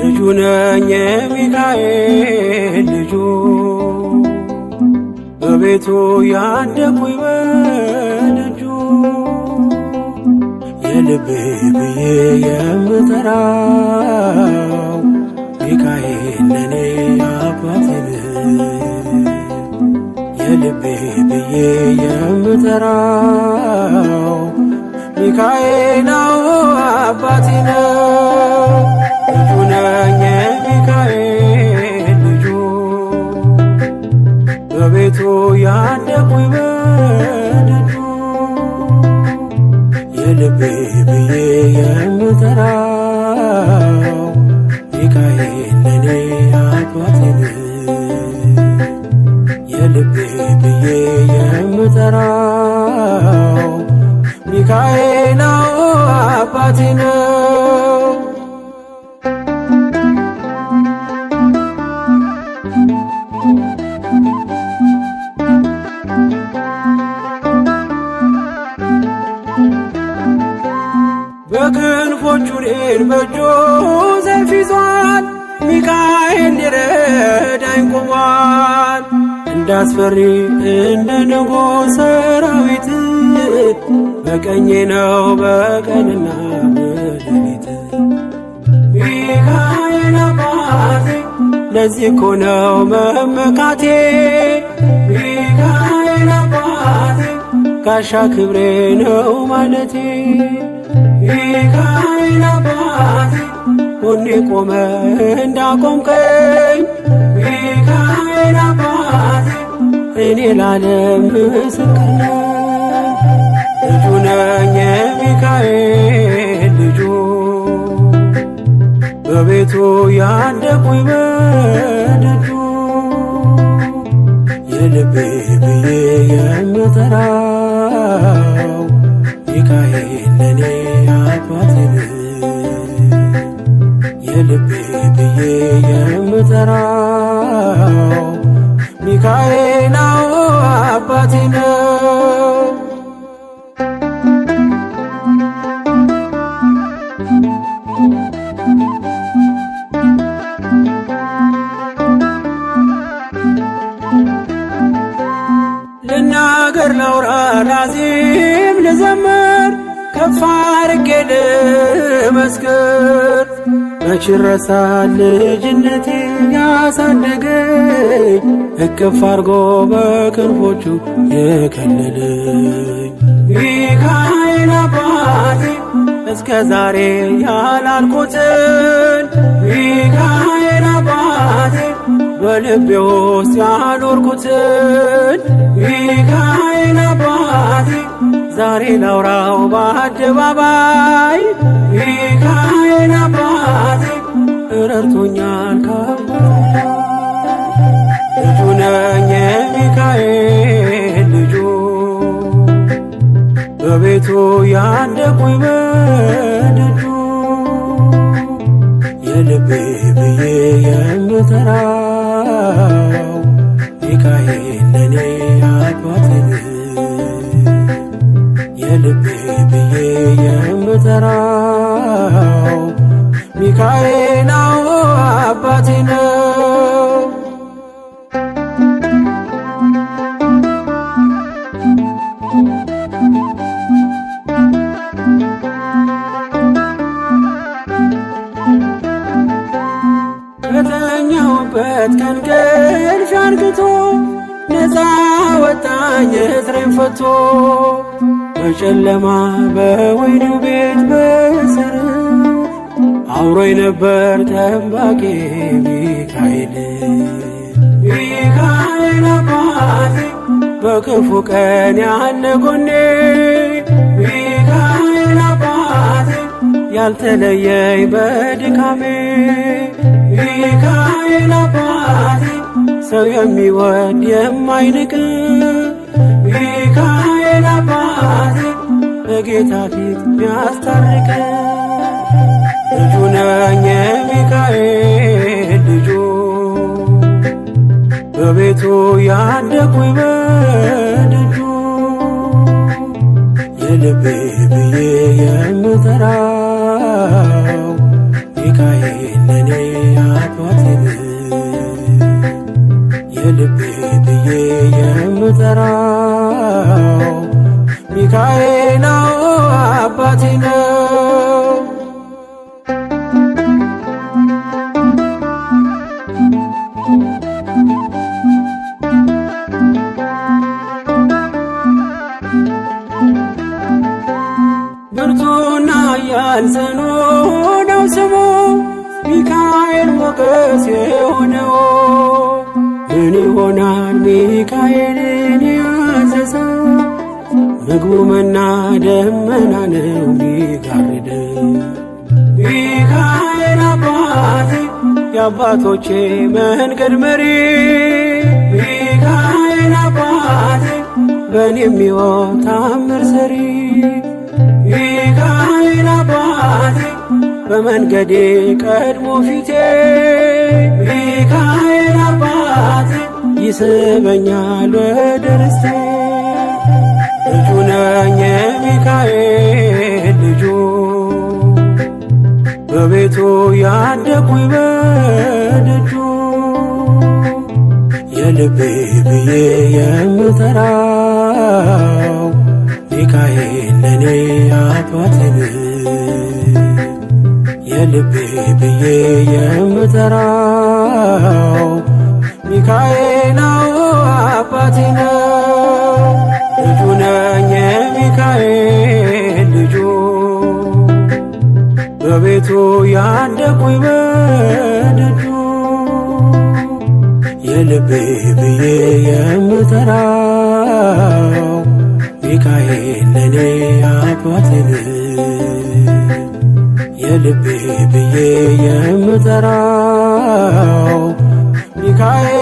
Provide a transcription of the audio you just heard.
ልጁ ነኝ የሚካኤል ልጁ በቤቱ ያደኩኝ በደጁ የልቤ ብዬ የምጠራው ሚካኤል ለኔ አባቴ ነው። የልቤ ብዬ የምጠራው ሚካኤል አባቴ ነው። ልጁ ነኝ የሚካኤል ልጁ በቤቱ ያደኩኝ በደጁ የልቤ ብዬ የምጠራው ሚካኤል ለኔ አባቴ ነው። የልቤ ብዬ የምጠራው ሚካኤል አባቴ ነው። በክንፎቹ እኔን በእጁ ሰይፍ ይዟል፣ ሚካኤል ሊረዳኝ ቆሟል። እንዳስፈሪ እንደ ንጉሥ ሰራዊት በቀኜ ነው በቀንና በሌሊት። ሚካኤል አባቴ ለዚህ እኮ ነው መመካቴ። ሚካኤል አባቴ ጋሻ ክብሬ ነው ማለቴ። ሚካኤል አባቴ ጎኔ ቆመ እንዳቆምከኝ። ሚካኤል አባቴ እኔ ላለም ምስክር ነኝ። ልጁ ነኝ የሚካኤል ልጁ በቤቱ ያደኩኝ በደጁ የልቤ ብዬ የምጠራው ሚካኤል ለኔ አባቴ ነው። የልቤ ብዬ የምጠራው ሚካኤል አባቴ ነው። ልናገር ላውራ ላዜም ልዘምር ከፍ አድርጌ ልመስክር። መች ይረሳል ልጅነቴ ያሳደገኝ እቅፍ አርጎ በክንፎቹ የከለለኝ። ሚካኤል አባቴ እስከ ዛሬ ያላልኩትን ሚካኤል አባቴ በልቤ ውስጥ ያኖርኩትን ሚካኤል አባቴ ዛሬ ላውራው በአደባባይ። ሚካኤል አባቴ ረድቶኛል ከአባቴ። ልጁ ነኝ የሚካኤል ልጁ በቤቱ ያደኩኝ በደጁ የልቤ ብዬ የምጠራው ሚካኤል ለኔ አባቴ ነው። የልቤ ብዬ የምጠራው ሚካኤል አባቴ ነው። ከተኛሁበት ከእንቅልፌ አንቅቶ ነፃ ወጣኝ እስሬን ፈቶ። በጨለማ በወህኒው ቤት በእስር አብሮኝ ነበር ጠባቂ ሚካኤል። ሚካኤል አባቴ በክፉ ቀን ያለ ጎኔ። ሚካኤል አባቴ ያልተለየኝ በድካሜ። ሚካኤል አባቴ ሰው የሚወድ የማይንቅ። ሚካኤል አባቴ በጌታ ፊት ሚያስታርቅ። ልጁ ነኝ የሚካኤል ልጁ በቤቱ ያደኩኝ በደጁ የልቤ ብዬ የምጠራው ሚካኤል ለኔ አባቴ የልቤ ብዬ የምጠራው ሚካኤል አባቴ ነው። ብርቱና ኃያል ጽኑ ነው ስሙ ሚካኤል ሞገስ የሆነው። ምን ይሆናል ሚካኤልን ያዘዘው? ምግቡ መና ደመና ነው ሚጋርደው። ሚካኤል አባቴ የአባቶቼ መንገድ መሪ፣ ሚካኤል አባቴ በእኔም ሕይወት ታምር ሰሪ፣ ሚካኤል አባቴ በመንገዴ ቀድሞ ፊቴ፣ ሚካኤል አባቴ ይስበኛል ወደ ርስቴ። ልጁ ነኝ የሚካኤል ልጁ በቤቱ ያደኩኝ በደጁ የልቤ ብዬ የምጠራው ሚካኤል ለኔ አባቴ የልቤ ብዬ የምጠራው ሚካኤል አባቴ ነው። ልጁ ነኝ የሚካኤል ልጁ በቤቱ ያደኩኝ በደጁ የልቤ ብዬ የምጠራው ሚካኤል ለኔ አባቴ የልቤ ብዬ የምጠራው ሚካኤል